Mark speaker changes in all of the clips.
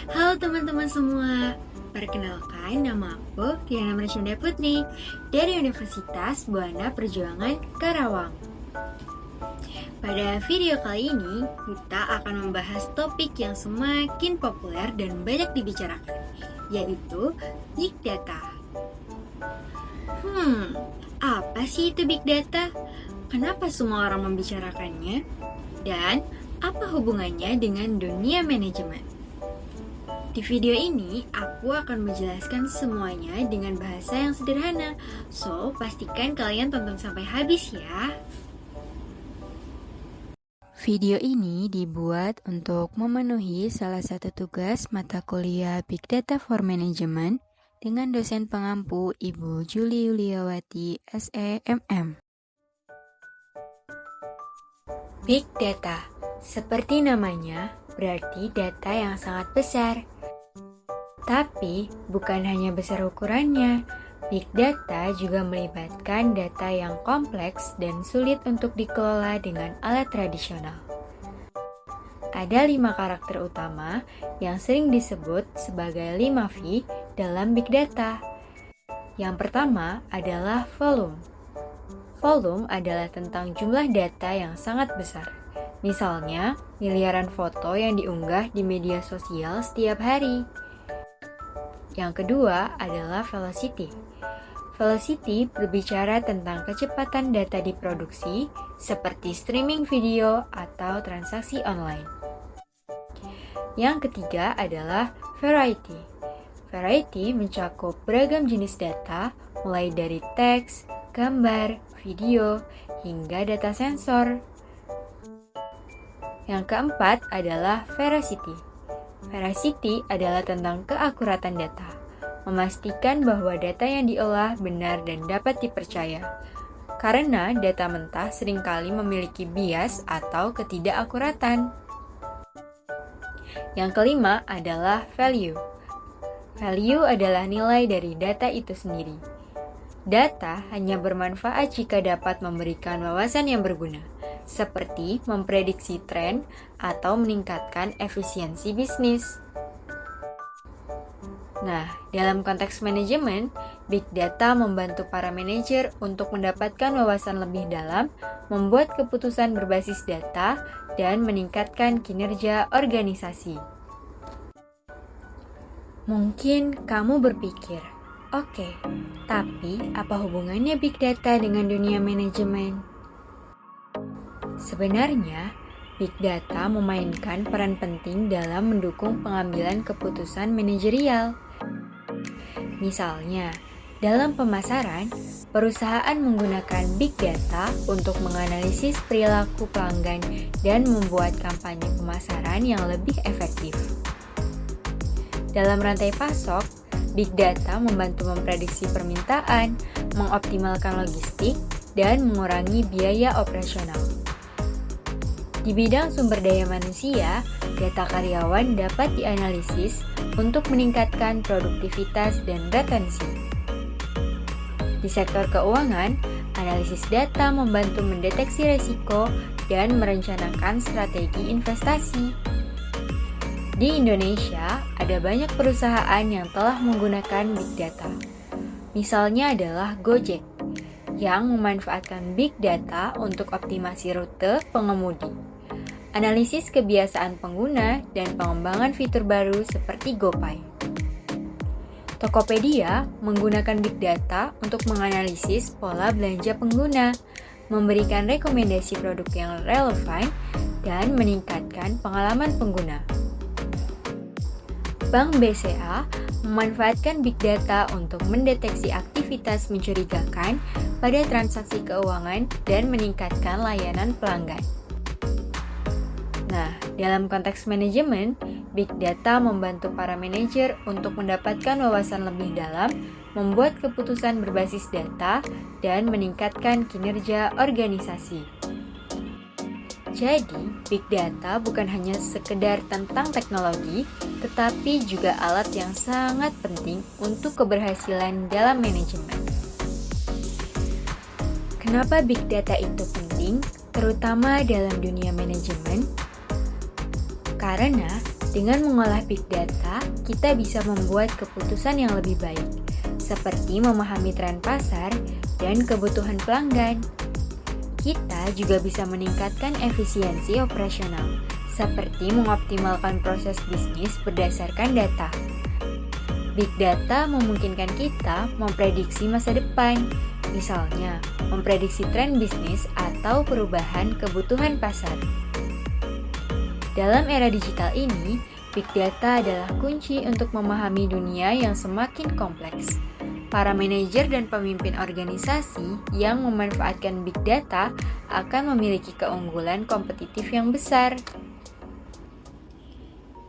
Speaker 1: Halo teman-teman semua, perkenalkan nama aku Diana Marsyanda Putri dari Universitas Buana Perjuangan Karawang. Pada video kali ini, kita akan membahas topik yang semakin populer dan banyak dibicarakan, yaitu Big Data. Apa sih itu Big Data? Kenapa semua orang membicarakannya? Dan apa hubungannya dengan dunia manajemen? Di video ini, aku akan menjelaskan semuanya dengan bahasa yang sederhana. So, pastikan kalian tonton sampai habis ya.
Speaker 2: Video ini dibuat untuk memenuhi salah satu tugas mata kuliah Big Data for Management dengan dosen pengampu Ibu Juli Yuliawati, SEMM. Big Data, seperti namanya, berarti data yang sangat besar. Tapi, bukan hanya besar ukurannya, Big Data juga melibatkan data yang kompleks dan sulit untuk dikelola dengan alat tradisional. Ada 5 karakter utama yang sering disebut sebagai 5V dalam Big Data. Yang pertama adalah volume. Volume adalah tentang jumlah data yang sangat besar. Misalnya, miliaran foto yang diunggah di media sosial setiap hari. Yang kedua adalah velocity. Velocity berbicara tentang kecepatan data diproduksi seperti streaming video atau transaksi online. Yang ketiga adalah variety. Variety mencakup beragam jenis data, mulai dari teks, gambar, video, hingga data sensor. Yang keempat adalah veracity. Veracity adalah tentang keakuratan data, memastikan bahwa data yang diolah benar dan dapat dipercaya. Karena data mentah seringkali memiliki bias atau ketidakakuratan. Yang kelima adalah value. Value adalah nilai dari data itu sendiri. Data hanya bermanfaat jika dapat memberikan wawasan yang berguna, seperti memprediksi tren atau meningkatkan efisiensi bisnis. Nah, dalam konteks manajemen, Big Data membantu para manajer untuk mendapatkan wawasan lebih dalam, membuat keputusan berbasis data, dan meningkatkan kinerja organisasi. Mungkin kamu berpikir, oke, tapi apa hubungannya Big Data dengan dunia manajemen? Sebenarnya, Big Data memainkan peran penting dalam mendukung pengambilan keputusan manajerial. Misalnya, dalam pemasaran, perusahaan menggunakan Big Data untuk menganalisis perilaku pelanggan dan membuat kampanye pemasaran yang lebih efektif. Dalam rantai pasok, Big Data membantu memprediksi permintaan, mengoptimalkan logistik, dan mengurangi biaya operasional. Di bidang sumber daya manusia, data karyawan dapat dianalisis untuk meningkatkan produktivitas dan retensi. Di sektor keuangan, analisis data membantu mendeteksi risiko dan merencanakan strategi investasi. Di Indonesia, ada banyak perusahaan yang telah menggunakan Big Data. Misalnya adalah Gojek, yang memanfaatkan Big Data untuk optimasi rute pengemudi, analisis kebiasaan pengguna, dan pengembangan fitur baru seperti GoPay. Tokopedia menggunakan Big Data untuk menganalisis pola belanja pengguna, memberikan rekomendasi produk yang relevan, dan meningkatkan pengalaman pengguna. Bank BCA memanfaatkan Big Data untuk mendeteksi aktivitas mencurigakan pada transaksi keuangan dan meningkatkan layanan pelanggan. Nah, dalam konteks manajemen, Big Data membantu para manajer untuk mendapatkan wawasan lebih dalam, membuat keputusan berbasis data, dan meningkatkan kinerja organisasi. Jadi, Big Data bukan hanya sekedar tentang teknologi, tetapi juga alat yang sangat penting untuk keberhasilan dalam manajemen. Kenapa Big Data itu penting, terutama dalam dunia manajemen? Karena Dengan mengolah big data, kita bisa membuat keputusan yang lebih baik, seperti memahami tren pasar dan kebutuhan pelanggan. Kita juga bisa meningkatkan efisiensi operasional, seperti mengoptimalkan proses bisnis berdasarkan data. Big data memungkinkan kita memprediksi masa depan, misalnya memprediksi tren bisnis atau perubahan kebutuhan pasar. Dalam era digital ini, big data adalah kunci untuk memahami dunia yang semakin kompleks. Para manajer dan pemimpin organisasi yang memanfaatkan big data akan memiliki keunggulan kompetitif yang besar.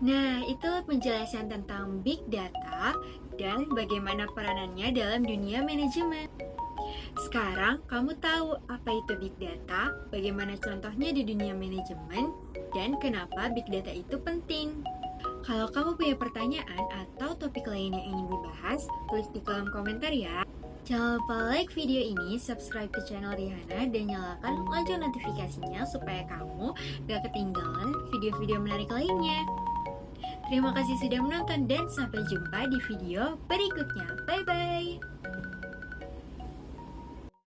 Speaker 1: Nah, itu penjelasan tentang big data dan bagaimana peranannya dalam dunia manajemen. Sekarang kamu tahu apa itu big data, bagaimana contohnya di dunia manajemen, dan kenapa big data itu penting. Kalau kamu punya pertanyaan atau topik lain yang ingin dibahas, tulis di kolom komentar ya. Jangan lupa like video ini, subscribe ke channel Rihanna, dan nyalakan lonceng notifikasinya supaya kamu gak ketinggalan video-video menarik lainnya. Terima kasih sudah menonton dan sampai jumpa di video berikutnya. Bye-bye!